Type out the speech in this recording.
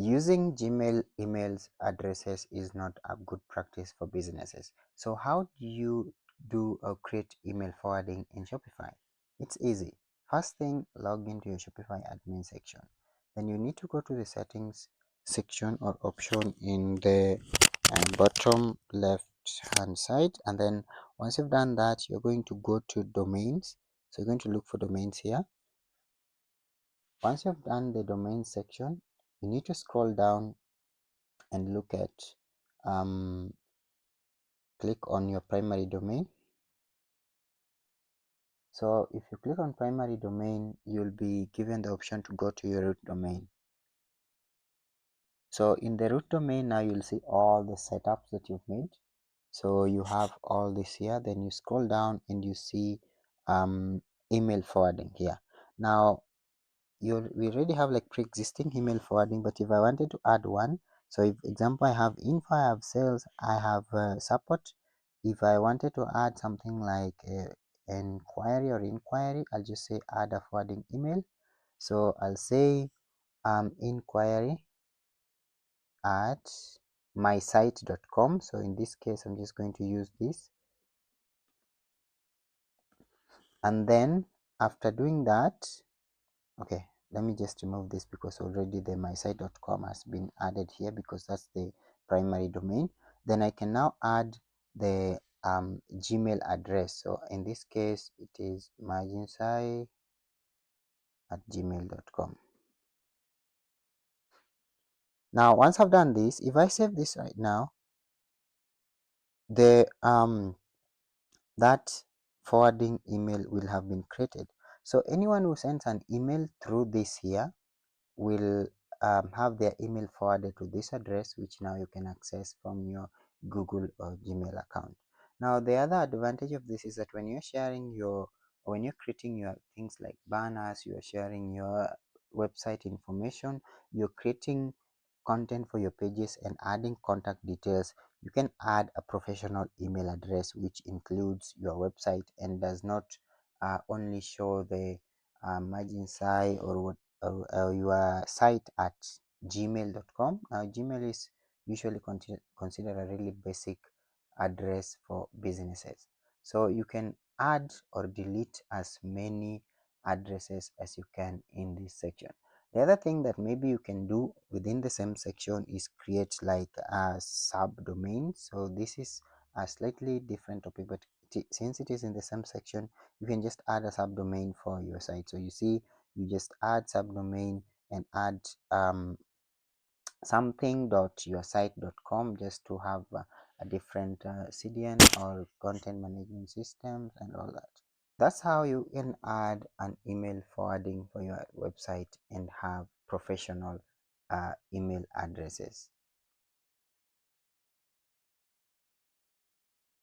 Using Gmail emails addresses is not a good practice for businesses. So how do you do or create email forwarding in Shopify? It's easy. First thing, log into your Shopify admin section. Then you need to go to the settings section or option in the bottom left hand side, and then once you've done that, you're going to go to domains. So you're going to look for domains here. Once you've done the domain section, you need to scroll down and look at click on your primary domain. So if you click on primary domain, you'll be given the option to go to your root domain. So in the root domain, now you'll see all the setups that you've made. So you have all this here, then you scroll down and you see email forwarding here. Now we already have like pre-existing email forwarding, but if I wanted to add one, so if example I have info, I have sales, I have support. If I wanted to add something like inquiry, I'll just say add a forwarding email. So I'll say inquiry at mysite.com. So in this case, I'm just going to use this, and then after doing that, okay, let me just remove this because already the mysite.com has been added here because that's the primary domain. Then I can now add the Gmail address. So in this case, it is marginsai@gmail.com. Now once I've done this, if I save this right now, the that forwarding email will have been created. So anyone who sends an email through this here will have their email forwarded to this address, which now you can access from your Google or Gmail account. Now the other advantage of this is that when you're sharing when you're creating your things like banners, you're sharing your website information, you're creating content for your pages and adding contact details, you can add a professional email address which includes your website and does not only show the Marginsai or your site at gmail.com. Now Gmail is usually considered a really basic address for businesses, so you can add or delete as many addresses as you can in this section. The other thing that maybe you can do within the same section is create like a subdomain. So this is a slightly different topic, but since it is in the same section, you can just add a subdomain for your site. So you see, you just add subdomain and add something.yoursite.com just to have a different CDN or content management systems and all that. That's how you can add an email forwarding for your website and have professional email addresses.